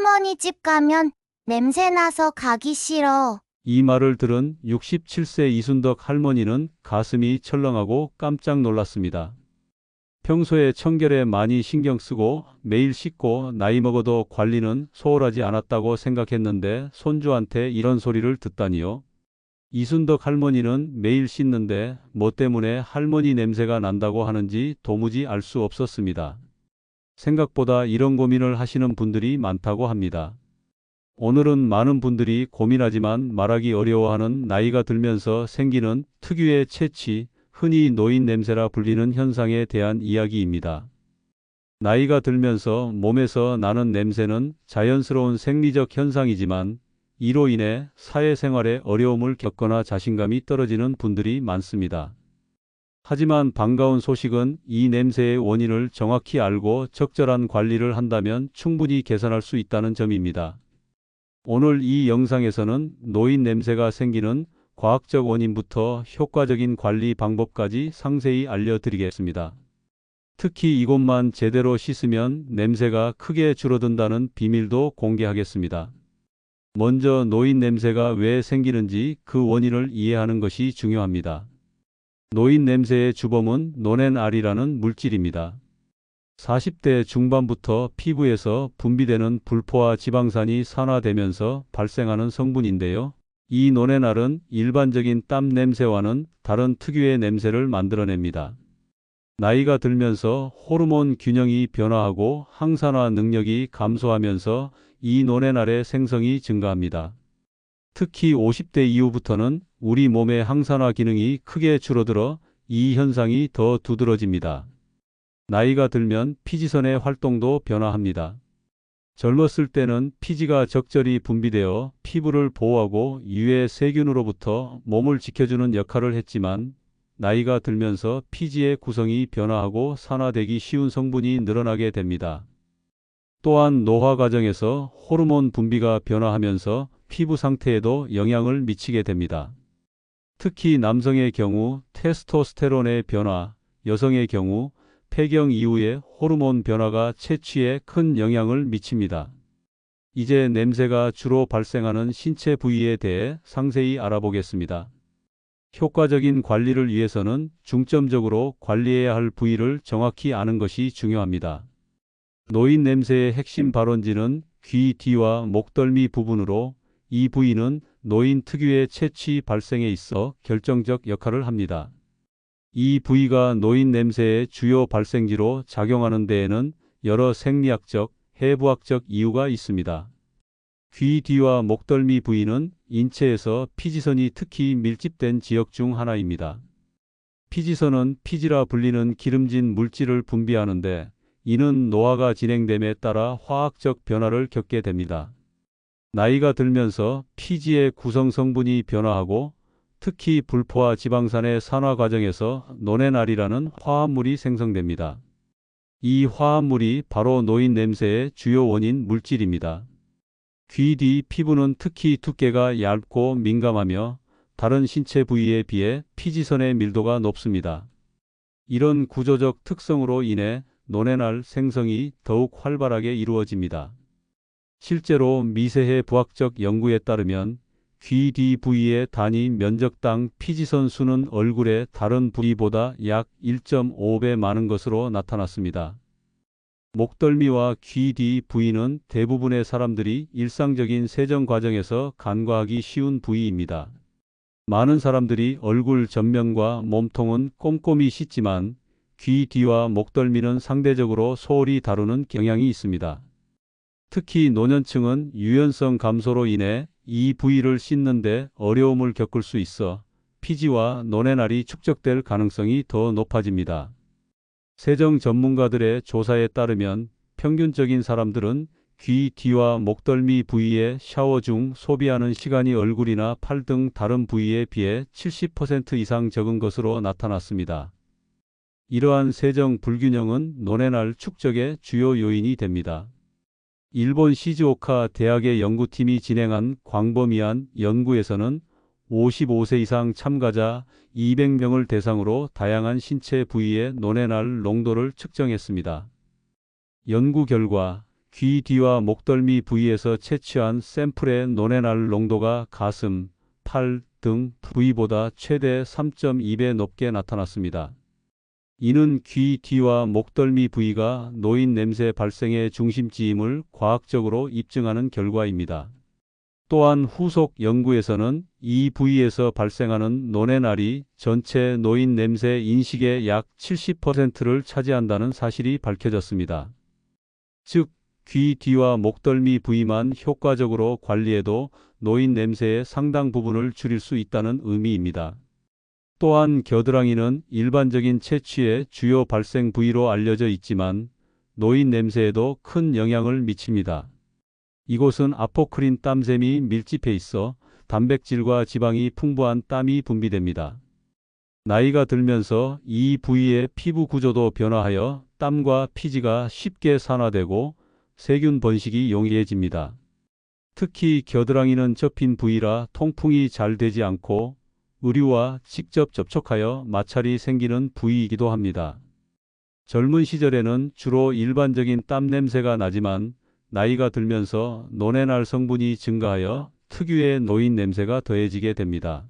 할머니 집 가면 냄새 나서 가기 싫어. 이 말을 들은 67세 이순덕 할머니는 가슴이 철렁하고 깜짝 놀랐습니다. 평소에 청결에 많이 신경 쓰고 매일 씻고 나이 먹어도 관리는 소홀하지 않았다고 생각했는데 손주한테 이런 소리를 듣다니요. 이순덕 할머니는 매일 씻는데 뭐 때문에 할머니 냄새가 난다고 하는지 도무지 알 수 없었습니다. 생각보다 이런 고민을 하시는 분들이 많다고 합니다. 오늘은 많은 분들이 고민하지만 말하기 어려워하는 나이가 들면서 생기는 특유의 체취, 흔히 노인 냄새라 불리는 현상에 대한 이야기입니다. 나이가 들면서 몸에서 나는 냄새는 자연스러운 생리적 현상이지만 이로 인해 사회생활에 어려움을 겪거나 자신감이 떨어지는 분들이 많습니다. 하지만 반가운 소식은 이 냄새의 원인을 정확히 알고 적절한 관리를 한다면 충분히 개선할 수 있다는 점입니다. 오늘 이 영상에서는 노인 냄새가 생기는 과학적 원인부터 효과적인 관리 방법까지 상세히 알려드리겠습니다. 특히 이곳만 제대로 씻으면 냄새가 크게 줄어든다는 비밀도 공개하겠습니다. 먼저 노인 냄새가 왜 생기는지 그 원인을 이해하는 것이 중요합니다. 노인 냄새의 주범은 노넨알이라는 물질입니다. 40대 중반부터 피부에서 분비되는 불포화 지방산이 산화되면서 발생하는 성분인데요. 이 노넨알은 일반적인 땀 냄새와는 다른 특유의 냄새를 만들어냅니다. 나이가 들면서 호르몬 균형이 변화하고 항산화 능력이 감소하면서 이 노넨알의 생성이 증가합니다. 특히 50대 이후부터는 우리 몸의 항산화 기능이 크게 줄어들어 이 현상이 더 두드러집니다. 나이가 들면 피지선의 활동도 변화합니다. 젊었을 때는 피지가 적절히 분비되어 피부를 보호하고 유해 세균으로부터 몸을 지켜주는 역할을 했지만 나이가 들면서 피지의 구성이 변화하고 산화되기 쉬운 성분이 늘어나게 됩니다. 또한 노화 과정에서 호르몬 분비가 변화하면서 피부 상태에도 영향을 미치게 됩니다. 특히 남성의 경우 테스토스테론의 변화, 여성의 경우 폐경 이후의 호르몬 변화가 체취에 큰 영향을 미칩니다. 이제 냄새가 주로 발생하는 신체 부위에 대해 상세히 알아보겠습니다. 효과적인 관리를 위해서는 중점적으로 관리해야 할 부위를 정확히 아는 것이 중요합니다. 노인 냄새의 핵심 발원지는 귀 뒤와 목덜미 부분으로 이 부위는 노인 특유의 체취 발생에 있어 결정적 역할을 합니다. 이 부위가 노인 냄새의 주요 발생지로 작용하는 데에는 여러 생리학적, 해부학적 이유가 있습니다. 귀 뒤와 목덜미 부위는 인체에서 피지선이 특히 밀집된 지역 중 하나입니다. 피지선은 피지라 불리는 기름진 물질을 분비하는데 이는 노화가 진행됨에 따라 화학적 변화를 겪게 됩니다. 나이가 들면서 피지의 구성 성분이 변화하고 특히 불포화 지방산의 산화 과정에서 노넨알이라는 화합물이 생성됩니다. 이 화합물이 바로 노인 냄새의 주요 원인 물질입니다. 귀 뒤 피부는 특히 두께가 얇고 민감하며 다른 신체 부위에 비해 피지선의 밀도가 높습니다. 이런 구조적 특성으로 인해 노넨알 생성이 더욱 활발하게 이루어집니다. 실제로 미세해 부학적 연구에 따르면 귀 뒤 부위의 단위 면적당 피지선 수는 얼굴의 다른 부위보다 약 1.5배 많은 것으로 나타났습니다. 목덜미와 귀 뒤 부위는 대부분의 사람들이 일상적인 세정 과정에서 간과하기 쉬운 부위입니다. 많은 사람들이 얼굴 전면과 몸통은 꼼꼼히 씻지만 귀 뒤와 목덜미는 상대적으로 소홀히 다루는 경향이 있습니다. 특히 노년층은 유연성 감소로 인해 이 부위를 씻는데 어려움을 겪을 수 있어 피지와 노넨알이 축적될 가능성이 더 높아집니다. 세정 전문가들의 조사에 따르면 평균적인 사람들은 귀 뒤와 목덜미 부위에 샤워 중 소비하는 시간이 얼굴이나 팔 등 다른 부위에 비해 70% 이상 적은 것으로 나타났습니다. 이러한 세정 불균형은 노넨알 축적의 주요 요인이 됩니다. 일본 시즈오카 대학의 연구팀이 진행한 광범위한 연구에서는 55세 이상 참가자 200명을 대상으로 다양한 신체 부위의 노넨알 농도를 측정했습니다. 연구 결과 귀 뒤와 목덜미 부위에서 채취한 샘플의 노네날 농도가 가슴, 팔 등 부위보다 최대 3.2배 높게 나타났습니다. 이는 귀 뒤와 목덜미 부위가 노인 냄새 발생의 중심지임을 과학적으로 입증하는 결과입니다. 또한 후속 연구에서는 이 부위에서 발생하는 노네날이 전체 노인 냄새 인식의 약 70%를 차지한다는 사실이 밝혀졌습니다. 즉, 귀 뒤와 목덜미 부위만 효과적으로 관리해도 노인 냄새의 상당 부분을 줄일 수 있다는 의미입니다. 또한 겨드랑이는 일반적인 채취의 주요 발생 부위로 알려져 있지만 노인 냄새에도 큰 영향을 미칩니다. 이곳은 아포크린 땀샘이 밀집해 있어 단백질과 지방이 풍부한 땀이 분비됩니다. 나이가 들면서 이 부위의 피부 구조도 변화하여 땀과 피지가 쉽게 산화되고 세균 번식이 용이해집니다. 특히 겨드랑이는 접힌 부위라 통풍이 잘 되지 않고 의류와 직접 접촉하여 마찰이 생기는 부위이기도 합니다. 젊은 시절에는 주로 일반적인 땀 냄새가 나지만 나이가 들면서 노네날 성분이 증가하여 특유의 노인 냄새가 더해지게 됩니다.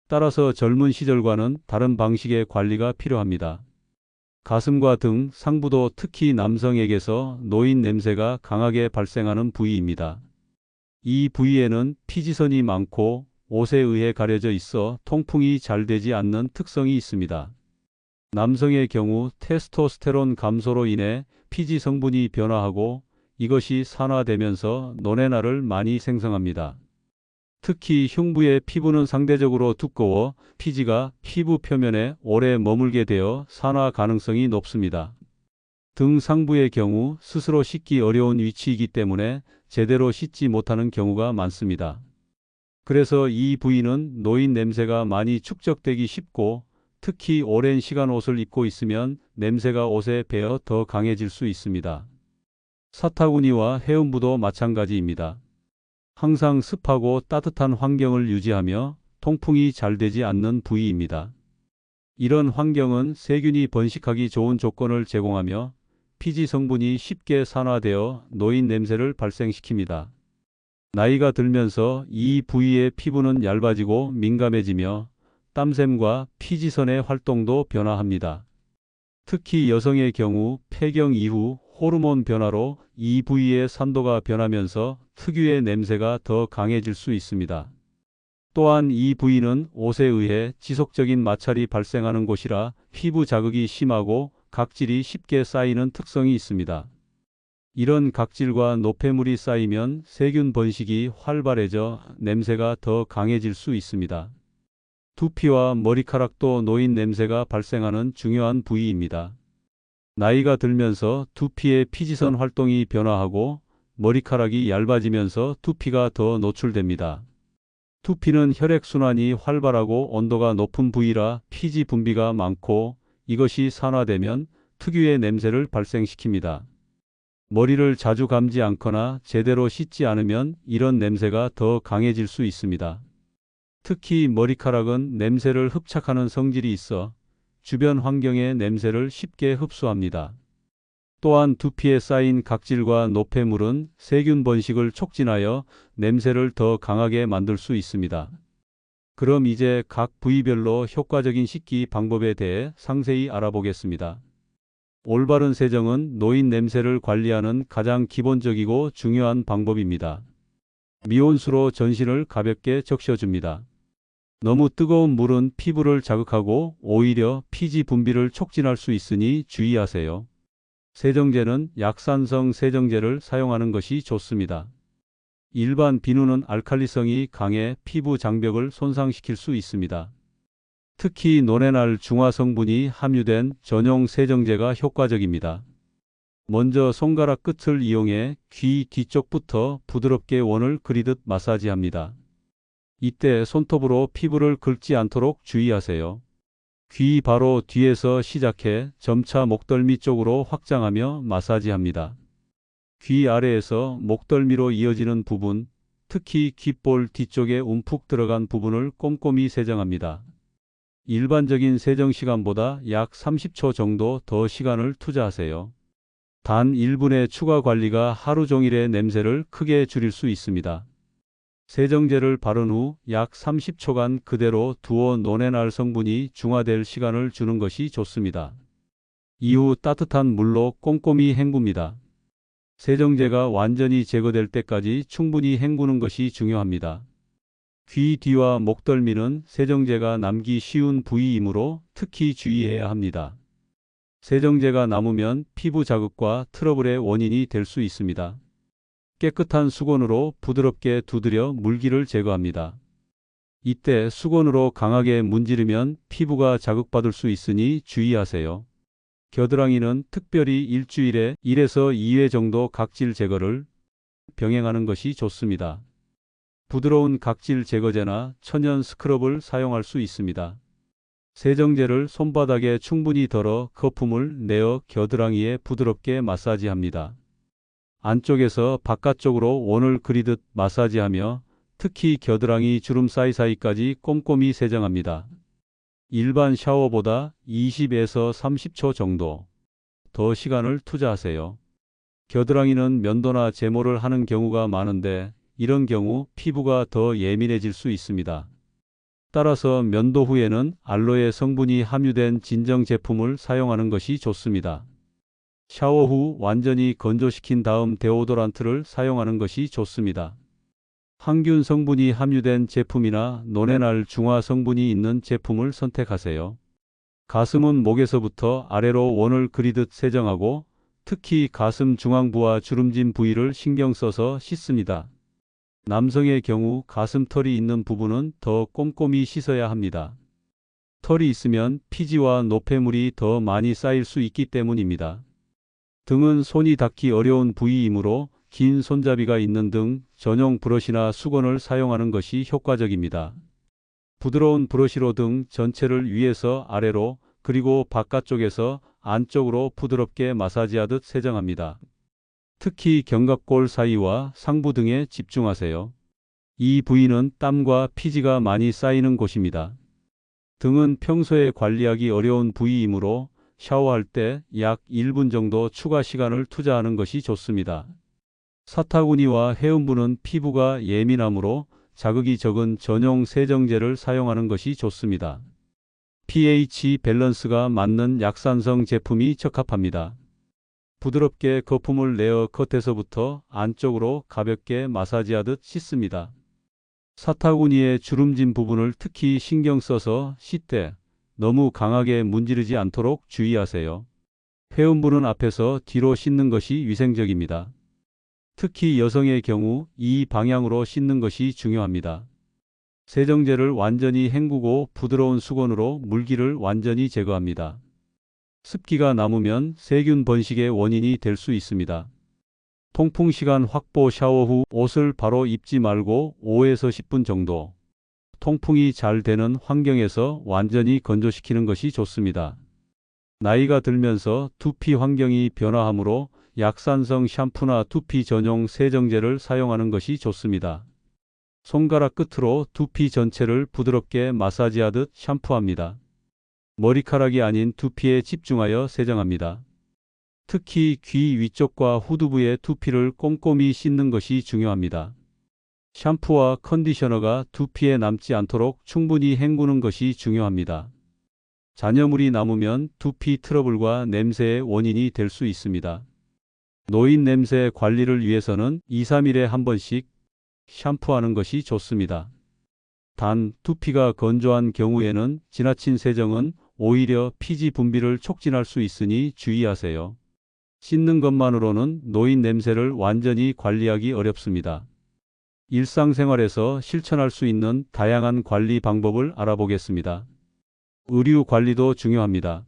따라서 젊은 시절과는 다른 방식의 관리가 필요합니다. 가슴과 등 상부도 특히 남성에게서 노인 냄새가 강하게 발생하는 부위입니다. 이 부위에는 피지선이 많고 옷에 의해 가려져 있어 통풍이 잘 되지 않는 특성이 있습니다. 남성의 경우 테스토스테론 감소로 인해 피지 성분이 변화하고 이것이 산화되면서 노네날을 많이 생성합니다. 특히 흉부의 피부는 상대적으로 두꺼워 피지가 피부 표면에 오래 머물게 되어 산화 가능성이 높습니다. 등 상부의 경우 스스로 씻기 어려운 위치이기 때문에 제대로 씻지 못하는 경우가 많습니다. 그래서 이 부위는 노인 냄새가 많이 축적되기 쉽고 특히 오랜 시간 옷을 입고 있으면 냄새가 옷에 배어 더 강해질 수 있습니다. 사타구니와 해음부도 마찬가지입니다. 항상 습하고 따뜻한 환경을 유지하며 통풍이 잘 되지 않는 부위입니다. 이런 환경은 세균이 번식하기 좋은 조건을 제공하며 피지 성분이 쉽게 산화되어 노인 냄새를 발생시킵니다. 나이가 들면서 이 부위의 피부는 얇아지고 민감해지며 땀샘과 피지선의 활동도 변화합니다. 특히 여성의 경우 폐경 이후 호르몬 변화로 이 부위의 산도가 변하면서 특유의 냄새가 더 강해질 수 있습니다. 또한 이 부위는 옷에 의해 지속적인 마찰이 발생하는 곳이라 피부 자극이 심하고 각질이 쉽게 쌓이는 특성이 있습니다. 이런 각질과 노폐물이 쌓이면 세균 번식이 활발해져 냄새가 더 강해질 수 있습니다. 두피와 머리카락도 노인 냄새가 발생하는 중요한 부위입니다. 나이가 들면서 두피의 피지선 활동이 변화하고 머리카락이 얇아지면서 두피가 더 노출됩니다. 두피는 혈액순환이 활발하고 온도가 높은 부위라 피지 분비가 많고 이것이 산화되면 특유의 냄새를 발생시킵니다. 머리를 자주 감지 않거나 제대로 씻지 않으면 이런 냄새가 더 강해질 수 있습니다. 특히 머리카락은 냄새를 흡착하는 성질이 있어 주변 환경의 냄새를 쉽게 흡수합니다. 또한 두피에 쌓인 각질과 노폐물은 세균 번식을 촉진하여 냄새를 더 강하게 만들 수 있습니다. 그럼 이제 각 부위별로 효과적인 씻기 방법에 대해 상세히 알아보겠습니다. 올바른 세정은 노인 냄새를 관리하는 가장 기본적이고 중요한 방법입니다. 미온수로 전신을 가볍게 적셔줍니다. 너무 뜨거운 물은 피부를 자극하고 오히려 피지 분비를 촉진할 수 있으니 주의하세요. 세정제는 약산성 세정제를 사용하는 것이 좋습니다. 일반 비누는 알칼리성이 강해 피부 장벽을 손상시킬 수 있습니다. 특히 노네날 중화 성분이 함유된 전용 세정제가 효과적입니다. 먼저 손가락 끝을 이용해 귀 뒤쪽부터 부드럽게 원을 그리듯 마사지합니다. 이때 손톱으로 피부를 긁지 않도록 주의하세요. 귀 바로 뒤에서 시작해 점차 목덜미 쪽으로 확장하며 마사지합니다. 귀 아래에서 목덜미로 이어지는 부분, 특히 귓볼 뒤쪽에 움푹 들어간 부분을 꼼꼼히 세정합니다. 일반적인 세정 시간보다 약 30초 정도 더 시간을 투자하세요. 단 1분의 추가 관리가 하루 종일의 냄새를 크게 줄일 수 있습니다. 세정제를 바른 후 약 30초간 그대로 두어 논에날 성분이 중화될 시간을 주는 것이 좋습니다. 이후 따뜻한 물로 꼼꼼히 헹굽니다. 세정제가 완전히 제거될 때까지 충분히 헹구는 것이 중요합니다. 귀 뒤와 목덜미는 세정제가 남기 쉬운 부위이므로 특히 주의해야 합니다. 세정제가 남으면 피부 자극과 트러블의 원인이 될 수 있습니다. 깨끗한 수건으로 부드럽게 두드려 물기를 제거합니다. 이때 수건으로 강하게 문지르면 피부가 자극받을 수 있으니 주의하세요. 겨드랑이는 특별히 일주일에 1에서 2회 정도 각질 제거를 병행하는 것이 좋습니다. 부드러운 각질 제거제나 천연 스크럽을 사용할 수 있습니다. 세정제를 손바닥에 충분히 덜어 거품을 내어 겨드랑이에 부드럽게 마사지합니다. 안쪽에서 바깥쪽으로 원을 그리듯 마사지하며 특히 겨드랑이 주름 사이사이까지 꼼꼼히 세정합니다. 일반 샤워보다 20에서 30초 정도 더 시간을 투자하세요. 겨드랑이는 면도나 제모를 하는 경우가 많은데 이런 경우 피부가 더 예민해질 수 있습니다. 따라서 면도 후에는 알로에 성분이 함유된 진정 제품을 사용하는 것이 좋습니다. 샤워 후 완전히 건조시킨 다음 데오도란트를 사용하는 것이 좋습니다. 항균 성분이 함유된 제품이나 논에날 중화 성분이 있는 제품을 선택하세요. 가슴은 목에서부터 아래로 원을 그리듯 세정하고 특히 가슴 중앙부와 주름진 부위를 신경 써서 씻습니다. 남성의 경우 가슴털이 있는 부분은 더 꼼꼼히 씻어야 합니다. 털이 있으면 피지와 노폐물이 더 많이 쌓일 수 있기 때문입니다. 등은 손이 닿기 어려운 부위이므로 긴 손잡이가 있는 등 전용 브러쉬나 수건을 사용하는 것이 효과적입니다. 부드러운 브러쉬로 등 전체를 위에서 아래로 그리고 바깥쪽에서 안쪽으로 부드럽게 마사지하듯 세정합니다. 특히 견갑골 사이와 상부 등에 집중하세요. 이 부위는 땀과 피지가 많이 쌓이는 곳입니다. 등은 평소에 관리하기 어려운 부위이므로 샤워할 때 약 1분 정도 추가 시간을 투자하는 것이 좋습니다. 사타구니와 해음부는 피부가 예민하므로 자극이 적은 전용 세정제를 사용하는 것이 좋습니다. pH 밸런스가 맞는 약산성 제품이 적합합니다. 부드럽게 거품을 내어 겉에서부터 안쪽으로 가볍게 마사지하듯 씻습니다. 사타구니의 주름진 부분을 특히 신경 써서 씻되 너무 강하게 문지르지 않도록 주의하세요. 해음부는 앞에서 뒤로 씻는 것이 위생적입니다. 특히 여성의 경우 이 방향으로 씻는 것이 중요합니다. 세정제를 완전히 헹구고 부드러운 수건으로 물기를 완전히 제거합니다. 습기가 남으면 세균 번식의 원인이 될 수 있습니다. 통풍 시간 확보. 샤워 후 옷을 바로 입지 말고 5에서 10분 정도 통풍이 잘 되는 환경에서 완전히 건조시키는 것이 좋습니다. 나이가 들면서 두피 환경이 변화하므로 약산성 샴푸나 두피 전용 세정제를 사용하는 것이 좋습니다. 손가락 끝으로 두피 전체를 부드럽게 마사지하듯 샴푸합니다. 머리카락이 아닌 두피에 집중하여 세정합니다. 특히 귀 위쪽과 후두부의 두피를 꼼꼼히 씻는 것이 중요합니다. 샴푸와 컨디셔너가 두피에 남지 않도록 충분히 헹구는 것이 중요합니다. 잔여물이 남으면 두피 트러블과 냄새의 원인이 될 수 있습니다. 노인 냄새 관리를 위해서는 2-3일에 한 번씩 샴푸하는 것이 좋습니다. 단, 두피가 건조한 경우에는 지나친 세정은 오히려 피지 분비를 촉진할 수 있으니 주의하세요. 씻는 것만으로는 노인 냄새를 완전히 관리하기 어렵습니다. 일상생활에서 실천할 수 있는 다양한 관리 방법을 알아보겠습니다. 의류 관리도 중요합니다.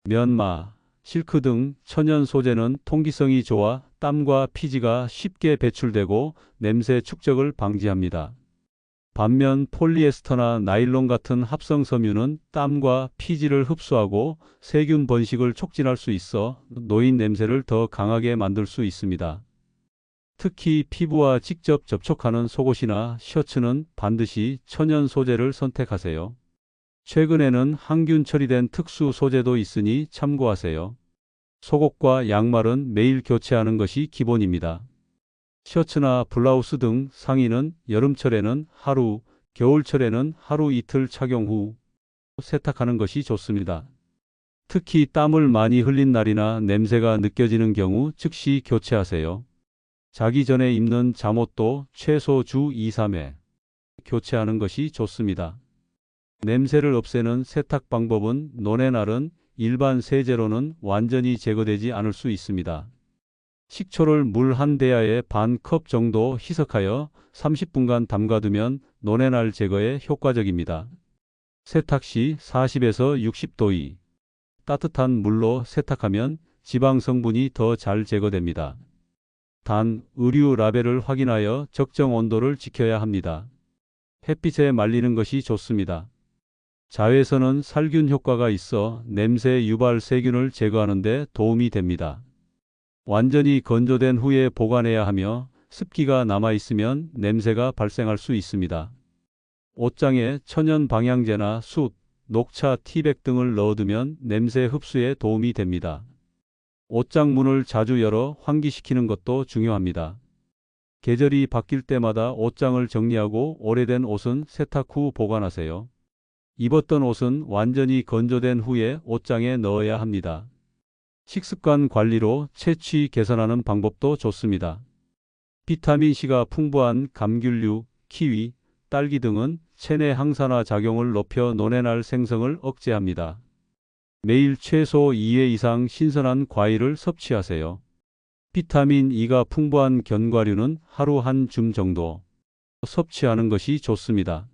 면마, 실크 등 천연 소재는 통기성이 좋아 땀과 피지가 쉽게 배출되고 냄새 축적을 방지합니다. 반면 폴리에스터나 나일론 같은 합성 섬유는 땀과 피지를 흡수하고 세균 번식을 촉진할 수 있어 노인 냄새를 더 강하게 만들 수 있습니다. 특히 피부와 직접 접촉하는 속옷이나 셔츠는 반드시 천연 소재를 선택하세요. 최근에는 항균 처리된 특수 소재도 있으니 참고하세요. 속옷과 양말은 매일 교체하는 것이 기본입니다. 셔츠나 블라우스 등 상의는 여름철에는 하루, 겨울철에는 하루 이틀 착용 후 세탁하는 것이 좋습니다. 특히 땀을 많이 흘린 날이나 냄새가 느껴지는 경우 즉시 교체하세요. 자기 전에 입는 잠옷도 최소 주 2, 3회 교체하는 것이 좋습니다. 냄새를 없애는 세탁 방법은 논에날은 일반 세제로는 완전히 제거되지 않을 수 있습니다. 식초를 물 한 대야에 반 컵 정도 희석하여 30분간 담가두면 논에날 제거에 효과적입니다. 세탁 시 40에서 60도 이 따뜻한 물로 세탁하면 지방 성분이 더 잘 제거됩니다. 단, 의류 라벨을 확인하여 적정 온도를 지켜야 합니다. 햇빛에 말리는 것이 좋습니다. 자외선은 살균 효과가 있어 냄새 유발 세균을 제거하는 데 도움이 됩니다. 완전히 건조된 후에 보관해야 하며 습기가 남아있으면 냄새가 발생할 수 있습니다. 옷장에 천연 방향제나 숯, 녹차, 티백 등을 넣어두면 냄새 흡수에 도움이 됩니다. 옷장 문을 자주 열어 환기시키는 것도 중요합니다. 계절이 바뀔 때마다 옷장을 정리하고 오래된 옷은 세탁 후 보관하세요. 입었던 옷은 완전히 건조된 후에 옷장에 넣어야 합니다. 식습관 관리로 체취 개선하는 방법도 좋습니다. 비타민C가 풍부한 감귤류, 키위, 딸기 등은 체내 항산화 작용을 높여 논에날 생성을 억제합니다. 매일 최소 2회 이상 신선한 과일을 섭취하세요. 비타민 E가 풍부한 견과류는 하루 한 줌 정도 섭취하는 것이 좋습니다.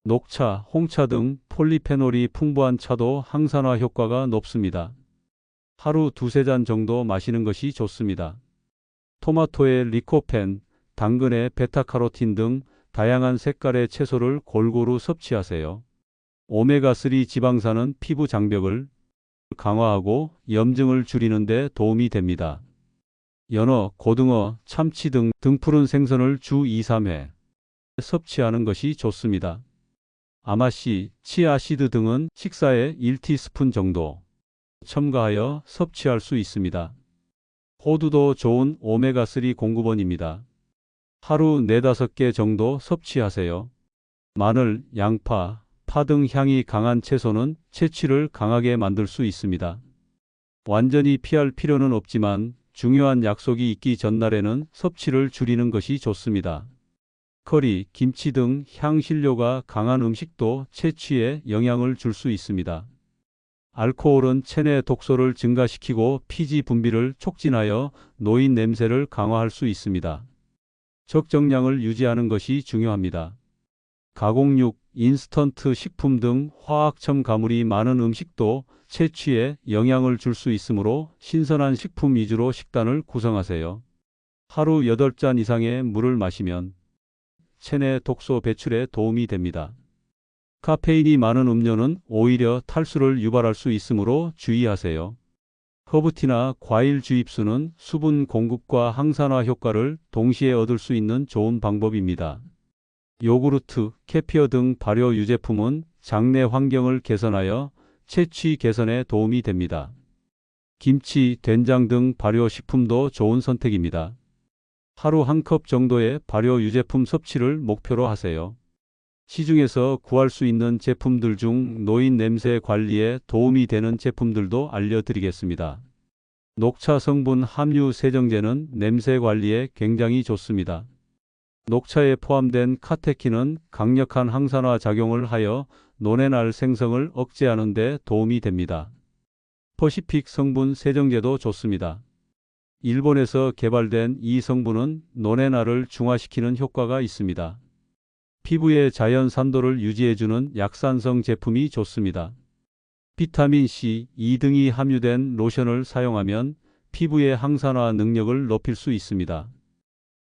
녹차, 홍차 등 폴리페놀이 풍부한 차도 항산화 효과가 높습니다. 하루 두세 잔 정도 마시는 것이 좋습니다. 토마토에 리코펜, 당근에 베타카로틴 등 다양한 색깔의 채소를 골고루 섭취하세요. 오메가3 지방산은 피부 장벽을 강화하고 염증을 줄이는 데 도움이 됩니다. 연어, 고등어, 참치 등 푸른 생선을 주 2, 3회 섭취하는 것이 좋습니다. 아마씨, 치아씨드 등은 식사에 1티스푼 정도 첨가하여 섭취할 수 있습니다. 호두도 좋은 오메가3 공급원입니다. 하루 4-5개 정도 섭취하세요. 마늘, 양파, 파 등 향이 강한 채소는 체취를 강하게 만들 수 있습니다. 완전히 피할 필요는 없지만 중요한 약속이 있기 전날에는 섭취를 줄이는 것이 좋습니다. 커리, 김치 등 향신료가 강한 음식도 체취에 영향을 줄 수 있습니다. 알코올은 체내 독소를 증가시키고 피지 분비를 촉진하여 노인 냄새를 강화할 수 있습니다. 적정량을 유지하는 것이 중요합니다. 가공육, 인스턴트 식품 등 화학 첨가물이 많은 음식도 체취에 영향을 줄 수 있으므로 신선한 식품 위주로 식단을 구성하세요. 하루 8잔 이상의 물을 마시면 체내 독소 배출에 도움이 됩니다. 카페인이 많은 음료는 오히려 탈수를 유발할 수 있으므로 주의하세요. 허브티나 과일 주입수는 수분 공급과 항산화 효과를 동시에 얻을 수 있는 좋은 방법입니다. 요구르트, 케피어 등 발효 유제품은 장내 환경을 개선하여 체취 개선에 도움이 됩니다. 김치, 된장 등 발효 식품도 좋은 선택입니다. 하루 한 컵 정도의 발효 유제품 섭취를 목표로 하세요. 시중에서 구할 수 있는 제품들 중 노인 냄새 관리에 도움이 되는 제품들도 알려드리겠습니다. 녹차 성분 함유 세정제는 냄새 관리에 굉장히 좋습니다. 녹차에 포함된 카테킨은 강력한 항산화 작용을 하여 논에날 생성을 억제하는 데 도움이 됩니다. 퍼시픽 성분 세정제도 좋습니다. 일본에서 개발된 이 성분은 논에날을 중화시키는 효과가 있습니다. 피부의 자연 산도를 유지해주는 약산성 제품이 좋습니다. 비타민C, E 등이 함유된 로션을 사용하면 피부의 항산화 능력을 높일 수 있습니다.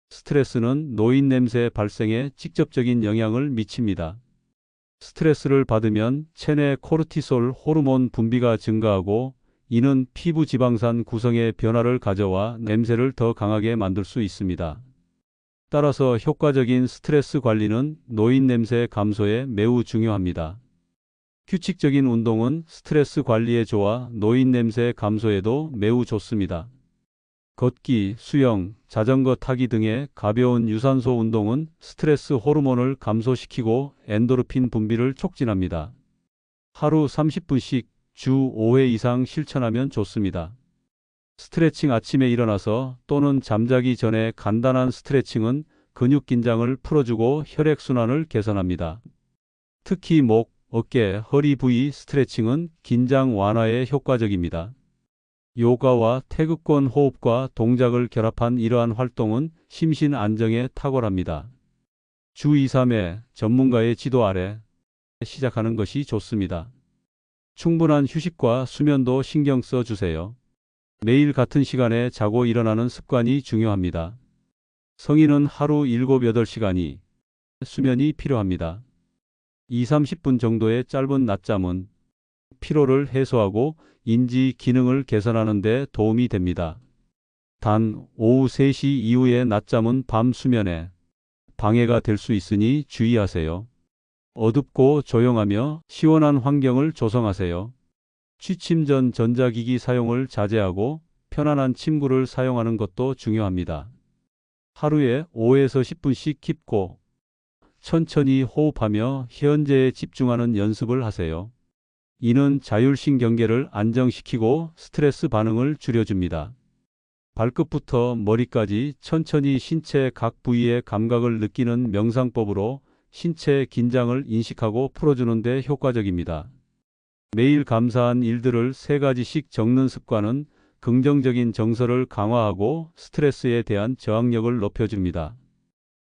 스트레스는 노인 냄새 발생에 직접적인 영향을 미칩니다. 스트레스를 받으면 체내 코르티솔 호르몬 분비가 증가하고 이는 피부 지방산 구성에 변화를 가져와 냄새를 더 강하게 만들 수 있습니다. 따라서 효과적인 스트레스 관리는 노인 냄새 감소에 매우 중요합니다. 규칙적인 운동은 스트레스 관리에 좋아 노인 냄새 감소에도 매우 좋습니다. 걷기, 수영, 자전거 타기 등의 가벼운 유산소 운동은 스트레스 호르몬을 감소시키고 엔도르핀 분비를 촉진합니다. 하루 30분씩 주 5회 이상 실천하면 좋습니다. 스트레칭 아침에 일어나서 또는 잠자기 전에 간단한 스트레칭은 근육 긴장을 풀어주고 혈액순환을 개선합니다. 특히 목, 어깨, 허리 부위 스트레칭은 긴장 완화에 효과적입니다. 요가와 태극권 호흡과 동작을 결합한 이러한 활동은 심신 안정에 탁월합니다. 주 2, 3회 전문가의 지도 아래 시작하는 것이 좋습니다. 충분한 휴식과 수면도 신경 써 주세요. 매일 같은 시간에 자고 일어나는 습관이 중요합니다. 성인은 하루 7, 8시간이 수면이 필요합니다. 2, 30분 정도의 짧은 낮잠은 피로를 해소하고 인지 기능을 개선하는 데 도움이 됩니다. 단, 오후 3시 이후의 낮잠은 밤 수면에 방해가 될 수 있으니 주의하세요. 어둡고 조용하며 시원한 환경을 조성하세요. 취침 전 전자기기 사용을 자제하고 편안한 침구를 사용하는 것도 중요합니다. 하루에 5에서 10분씩 깊고 천천히 호흡하며 현재에 집중하는 연습을 하세요. 이는 자율신경계를 안정시키고 스트레스 반응을 줄여줍니다. 발끝부터 머리까지 천천히 신체 각 부위의 감각을 느끼는 명상법으로 신체의 긴장을 인식하고 풀어주는 데 효과적입니다. 매일 감사한 일들을 3가지씩 적는 습관은 긍정적인 정서를 강화하고 스트레스에 대한 저항력을 높여줍니다.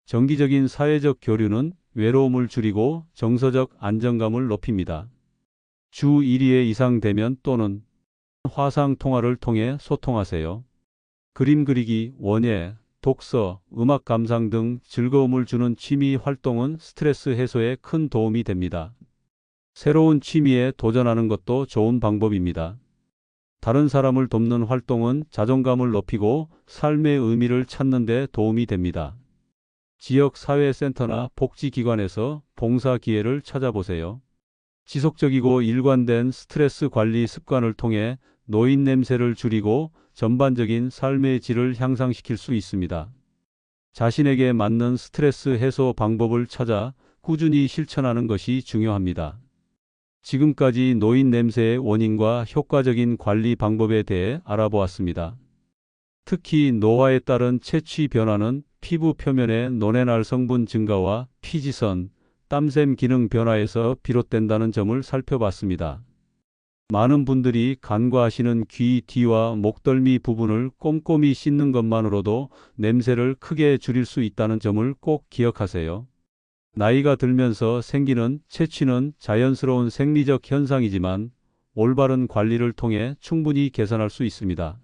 정기적인 사회적 교류는 외로움을 줄이고 정서적 안정감을 높입니다. 주 1회 이상 되면 또는 화상 통화를 통해 소통하세요. 그림 그리기, 원예, 독서, 음악 감상 등 즐거움을 주는 취미 활동은 스트레스 해소에 큰 도움이 됩니다. 새로운 취미에 도전하는 것도 좋은 방법입니다. 다른 사람을 돕는 활동은 자존감을 높이고 삶의 의미를 찾는 데 도움이 됩니다. 지역 사회센터나 복지기관에서 봉사 기회를 찾아보세요. 지속적이고 일관된 스트레스 관리 습관을 통해 노인 냄새를 줄이고 전반적인 삶의 질을 향상시킬 수 있습니다. 자신에게 맞는 스트레스 해소 방법을 찾아 꾸준히 실천하는 것이 중요합니다. 지금까지 노인 냄새의 원인과 효과적인 관리 방법에 대해 알아보았습니다. 특히 노화에 따른 채취 변화는 피부 표면의 노네날 성분 증가와 피지선, 땀샘 기능 변화에서 비롯된다는 점을 살펴봤습니다. 많은 분들이 간과하시는 귀 뒤와 목덜미 부분을 꼼꼼히 씻는 것만으로도 냄새를 크게 줄일 수 있다는 점을 꼭 기억하세요. 나이가 들면서 생기는 채취는 자연스러운 생리적 현상이지만 올바른 관리를 통해 충분히 개선할 수 있습니다.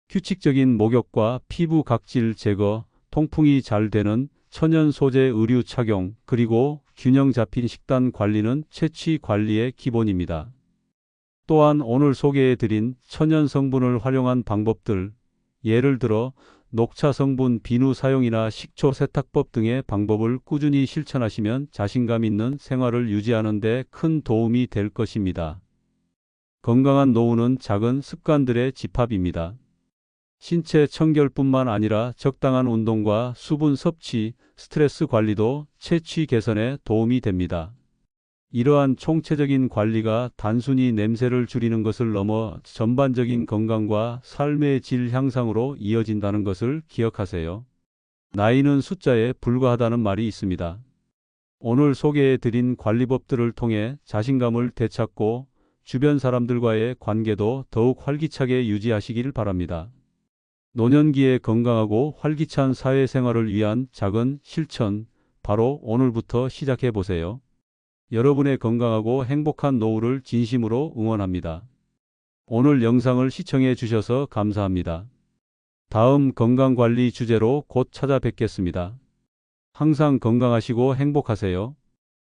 규칙적인 목욕과 피부 각질 제거, 통풍이 잘 되는 천연 소재 의류 착용, 그리고 균형 잡힌 식단 관리는 채취 관리의 기본입니다. 또한 오늘 소개해드린 천연 성분을 활용한 방법들, 예를 들어 녹차 성분 비누 사용이나 식초 세탁법 등의 방법을 꾸준히 실천하시면 자신감 있는 생활을 유지하는 데 큰 도움이 될 것입니다. 건강한 노후는 작은 습관들의 집합입니다. 신체 청결뿐만 아니라 적당한 운동과 수분 섭취, 스트레스 관리도 채취 개선에 도움이 됩니다. 이러한 총체적인 관리가 단순히 냄새를 줄이는 것을 넘어 전반적인 건강과 삶의 질 향상으로 이어진다는 것을 기억하세요. 나이는 숫자에 불과하다는 말이 있습니다. 오늘 소개해드린 관리법들을 통해 자신감을 되찾고 주변 사람들과의 관계도 더욱 활기차게 유지하시길 바랍니다. 노년기에 건강하고 활기찬 사회생활을 위한 작은 실천, 바로 오늘부터 시작해 보세요. 여러분의 건강하고 행복한 노후를 진심으로 응원합니다. 오늘 영상을 시청해 주셔서 감사합니다. 다음 건강관리 주제로 곧 찾아뵙겠습니다. 항상 건강하시고 행복하세요.